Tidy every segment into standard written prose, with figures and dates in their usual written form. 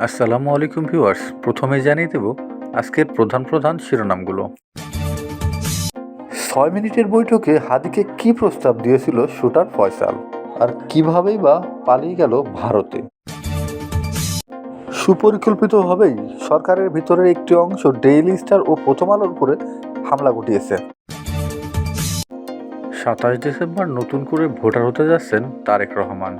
আসসালামু আলাইকুম ভিউয়ার্স। প্রথমে জানিয়ে দেব আজকের প্রধান শিরোনামগুলো। 6 মিনিটের বৈঠকে হাদিকে কি প্রস্তাব দিয়েছিল শুটার ফয়সাল, আর কিভাবেই বা পালিয়ে গেল ভারতে। সুপরিকল্পিতভাবেই সরকারের ভিতরের একটি অংশ ডেইলি স্টার ও প্রথম আলোর উপরে হামলা ঘটিয়েছে। 27 ডিসেম্বর নতুন করে ভোটার হতে যাচ্ছেন তারেক রহমান।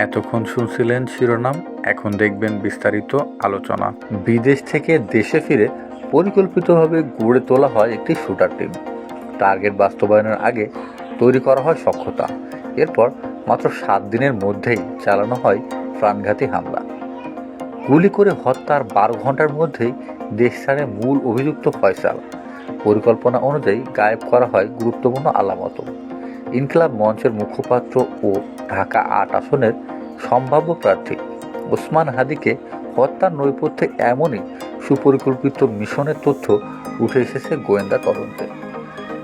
এতক্ষণ শুনছিলেন শিরোনাম, এখন দেখবেন বিস্তারিত আলোচনা। বিদেশ থেকে দেশে ফিরে পরিকল্পিতভাবে গড়ে তোলা হয় একটি শুটার টিম। টার্গেট বাস্তবায়নের আগে তৈরি করা হয় সক্ষতা। এরপর মাত্র 7 দিনের মধ্যেই চালানো হয় প্রাণঘাতী হামলা। গুলি করে হত্যার 12 ঘন্টার মধ্যেই দেশ ছাড়ে মূল অভিযুক্ত ফয়সাল। পরিকল্পনা অনুযায়ী গায়েব করা হয় গুরুত্বপূর্ণ আলামত। ইনকিলাব মঞ্চের মুখপাত্র ও ঢাকা 8 আসনের সম্ভাব্য প্রার্থী ওসমান হাদিকে হত্যার নৈপথ্যে এমনই সুপরিকল্পিত মিশনের তথ্য উঠে এসেছে গোয়েন্দা তদন্তে।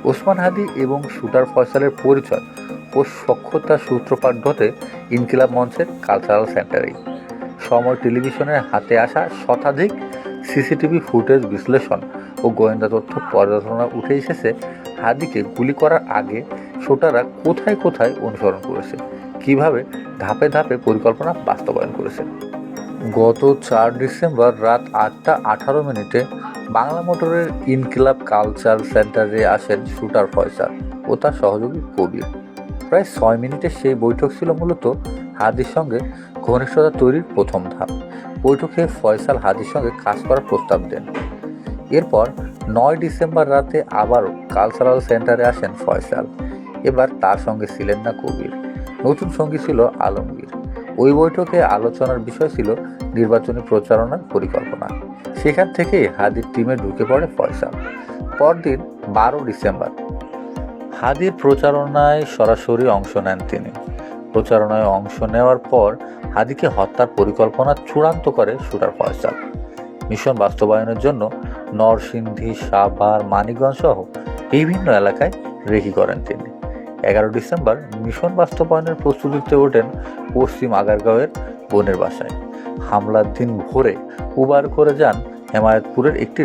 ওসমান হাদি এবং শুটার ফয়সালের পরিচয় ও সক্ষতার সূত্রপাত ঘটে ইনকিলাব মঞ্চের কালচারাল সেন্টারেই। সময় টেলিভিশনের হাতে আসা শতাধিক সিসিটিভি ফুটেজ বিশ্লেষণ ও গোয়েন্দা তথ্য পর্যালোচনা উঠে এসেছে হাদিকে গুলি করার আগে শুটাররা কোথায় কোথায় অনুসরণ করেছে, কিভাবে ধাপে ধাপে পরিকল্পনা বাস্তবায়ন করেছে। গত 4 ডিসেম্বর রাত 8টা 18 মিনিটে বাংলা মোটরের ইনকিলাব কালচার সেন্টারে আসেন শুটার ফয়সাল ও তার সহযোগী কবির। প্রায় 6 মিনিটের সেই বৈঠক ছিল মূলত হাদির সঙ্গে ঘনিষ্ঠতা তৈরির প্রথম ধাপ। বৈঠকে ফয়সাল হাদির সঙ্গে কাজ করার প্রস্তাব দেন। এরপর 9 ডিসেম্বর রাতে আবারও কালচারাল সেন্টারে আসেন ফয়সাল। এবার তার সঙ্গে ছিলেন না কবির, নতুন সঙ্গী ছিল আলমগীর। ওই বৈঠকে আলোচনার বিষয় ছিল নির্বাচনী প্রচারণার পরিকল্পনা। সেখান থেকেই হাদির টিমে ঢুকে পড়ে ফয়সাল। পরদিন 12 ডিসেম্বর হাদির প্রচারণায় সরাসরি অংশ নেন তিনি। প্রচারণায় অংশ নেওয়ার পর হাদিকে হত্যার পরিকল্পনা চূড়ান্ত করে শুটার ফয়সাল। মিশন বাস্তবায়নের জন্য নরসিংদী, সাভার, মানিকগঞ্জ সহ বিভিন্ন এলাকায় রেকি করেন তিনি। 11 ডিসেম্বর মিশন বাস্তবায়নের প্রস্তুতিতে ওঠেন পশ্চিম আগারগাঁওয়ের বোনের বাসায়। হামলার দিন ভোরে উবার করে যান হেমায়েতপুরের একটি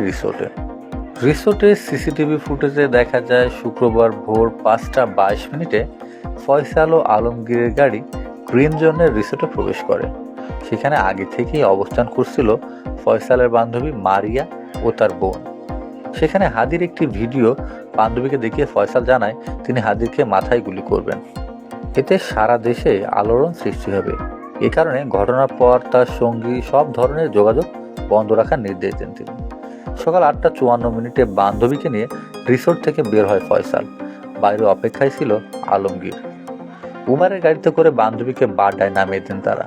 রিসোর্টের সিসিটিভি ফুটেজে দেখা যায় শুক্রবার ভোর 5টা 22 মিনিটে ফয়সাল ও আলমগীরের গাড়ি গ্রিন জোনের রিসোর্টে প্রবেশ করে। সেখানে আগে থেকেই অবস্থান করছিল ফয়সালের বান্ধবী মারিয়া ও তার বোন। সেখানে হাদির একটি ভিডিও বান্ধবীকে দেখিয়ে ফয়সাল জানায় তিনি হাদিরকে মাথায় গুলি করবেন। এতে সারা দেশে আলোড়ন সৃষ্টি হবে। এ কারণে ঘটনার পর তার সঙ্গী সব ধরনের যোগাযোগ বন্ধ রাখার নির্দেশ দেন তিনি। সকাল 8টা 54 মিনিটে বান্ধবীকে নিয়ে রিসোর্ট থেকে বের হয় ফয়সাল। বাইরে অপেক্ষায় ছিল আলমগীর। উবারের গাড়িতে করে বান্ধবীকে বাড্ডায় নামিয়ে দেন তারা।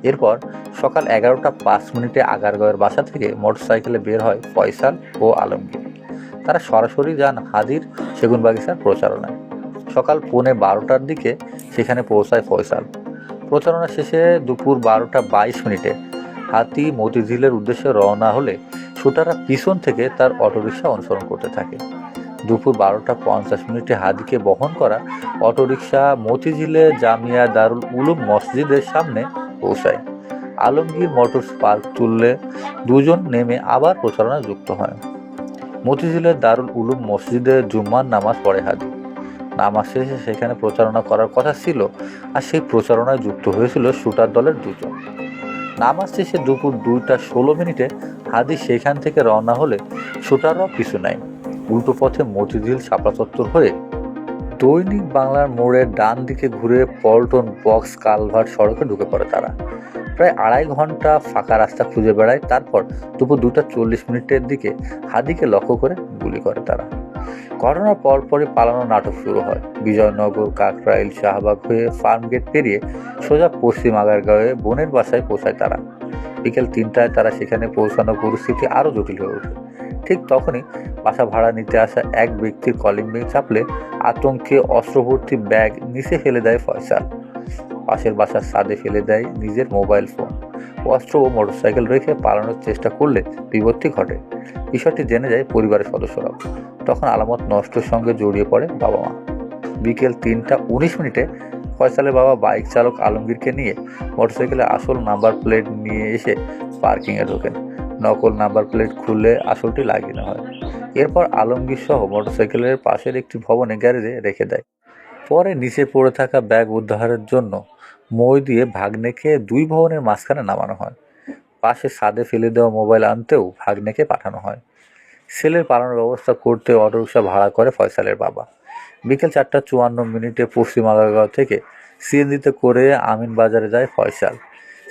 এরপর সকাল 11টা 5 মিনিটে আগারগাঁওয়ের বাসা থেকে মোটরসাইকেলে বের হয় ফয়সাল ও আলমগীর। তারা সরাসরি যান হাদির সেগুনবাগিচার প্রচারণায়। সকাল 11:45টার দিকে সেখানে পৌঁছায় ফয়সাল। প্রচারণা শেষে দুপুর 12টা 22 মিনিটে হাতি মতিঝিলের উদ্দেশ্যে রওনা হলে শুটাররা পিছন থেকে তার অটোরিকশা অনুসরণ করতে থাকে। দুপুর 12টা 50 মিনিটে হাদিকে বহন করা অটোরিকশা মতিঝিলে জামিয়া দারুল উলুম মসজিদের সামনে পৌঁছায়। আলমগীর মোটরস পার্ক তুললে দুজন নেমে আবার প্রচারণায় যুক্ত হয়। মতিঝিলের দারুল উলুম মসজিদে জুম্মার নামাজ পড়ে হাদি। নামাজ শেষে সেখানে প্রচারণা করার কথা ছিল, আর সেই প্রচারণায় যুক্ত হয়েছিল শুটার দলের দুজন। নামাজ শেষে দুপুর 2টা 16 মিনিটে হাদি সেখান থেকে রওনা হলে শুটাররাও পিছু নেয়। উল্টো পথে মতিঝিল শাপলা চত্বর হয়ে দৈনিক বাংলার মোড়ের ডান দিকে ঘুরে পল্টন বক্স কালভার্ট সড়কে ঢুকে পড়ে তারা। প্রায় 2.5 ঘন্টা ফাঁকা রাস্তা খুঁজে বেড়ায়। তারপর দুপুর 2টা 40 মিনিটের দিকে হাদিকে লক্ষ্য করে গুলি করে তারা। ঘটনার পরপরই পালানোর নাটক শুরু হয়। বিজয়নগর, কাকরাইল, শাহবাগ হয়ে ফার্মগেট পেরিয়ে সোজা পশ্চিম আগারগাঁওয়ে বোনের বাসায় পৌঁছায় তারা। বিকেল 3টায় তারা সেখানে পৌঁছানোর পরিস্থিতি আরও জটিল হয়ে ওঠে। ঠিক তখনই বাসা ভাড়া নিতে আসা এক ব্যক্তির কলিং বেল চাপলে আতঙ্কে অস্ত্রভর্তি ব্যাগ নিচে ফেলে দেয় ফয়সাল। পাশের বাসার ছাদে ফেলে দেয় নিজের মোবাইল ফোন। অস্ত্র ও মোটরসাইকেল রেখে পালানোর চেষ্টা করলে বিপত্তি ঘটে। বিষয়টি জেনে যায় পরিবারের সদস্যরাও। তখন আলামত নষ্টের সঙ্গে জড়িয়ে পড়ে বাবা মা। বিকেল 3টা 19 মিনিটে ফয়সালের বাবা বাইক চালক আলমগীরকে নিয়ে মোটরসাইকেলে আসল নাম্বার প্লেট নিয়ে এসে পার্কিংয়ে ঢোকেন। নকল নাম্বার প্লেট খুলে আসলটি লাগিয়ে হয়। এরপর আলমগীর সহ মোটরসাইকেলের পাশের একটি ভবনে গ্যারেজে রেখে দেয়। পরে নিচে পড়ে থাকা ব্যাগ উদ্ধারের জন্য মই দিয়ে ভাগ্নেকে দুই ভবনের মাঝখানে নামানো হয়। পাশে ছাদে ফেলে দেওয়া মোবাইল আনতেও ভাগ্নেকে পাঠানো হয়। ছেলের পালানোর ব্যবস্থা করতে অটোরিকশা ভাড়া করে ফয়সালের বাবা। বিকেল 4:54 পশ্চিম আগারগাঁও থেকে সিএনজিতে করে আমিনবাজারে যায় ফয়সাল।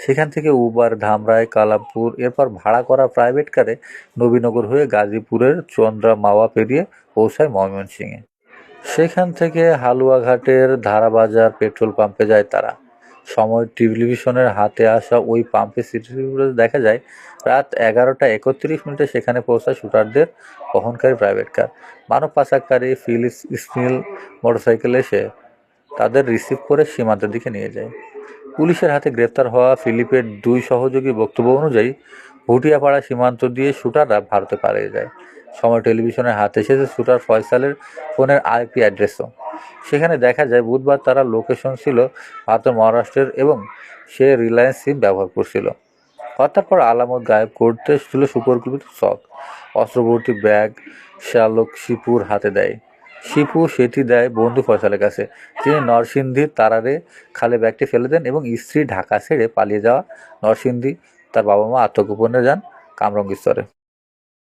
সেখান থেকে উবার, ধামরাই, কালামপুর, এরপর ভাড়া করা প্রাইভেট কারে নবীনগর হয়ে গাজীপুরের চন্দ্রা মাওয়া পেরিয়ে পৌঁছায় ময়মনসিংহে। সেখান থেকে হালুয়াঘাটের ধারাবাজার পেট্রোল পাম্পে যায় তারা। সময় টেলিভিশনের হাতে আসা ওই পাম্পে সিসিটিভি ফুটেজে দেখা যায় রাত 11:31 সেখানে পৌঁছায় শুটারদের বহনকারী প্রাইভেট কার। মানব পাচারকারী ফিলিপস স্মিল মোটরসাইকেলে এসে তাদের রিসিভ করে সীমান্তের দিকে নিয়ে যায়। পুলিশের হাতে গ্রেপ্তার হওয়া ফিলিপের দুই সহযোগী বক্তব্য অনুযায়ী ভুটিয়াপাড়া সীমান্ত দিয়ে শুটাররা ভারতে পালিয়ে যায়। সময় টেলিভিশনের হাতে এসেছে শুটার ফয়সালের ফোনের আইপি অ্যাড্রেসও। সেখানে দেখা যায় বুধবার তারা লোকেশন ছিল ভারতের মহারাষ্ট্রের এবং সে রিলায়েন্স সিম ব্যবহার করছিল। হত্যার পর আলামত গায়েব করতে ছিল সুপরিকল্পিত ছক। অস্ত্রভর্তি ব্যাগ শালক শিপুর হাতে দেয়। শিপু সেটি দেয় বন্ধু ফয়সালের কাছে। তিনি নরসিংদীর তারারে খালে ব্যাগটি ফেলে দেন এবং স্ত্রী ঢাকা ছেড়ে পালিয়ে যাওয়া নরসিংদী তার বাবা মা আত্মগোপনে যান কামরঙ্গীর স্তরে।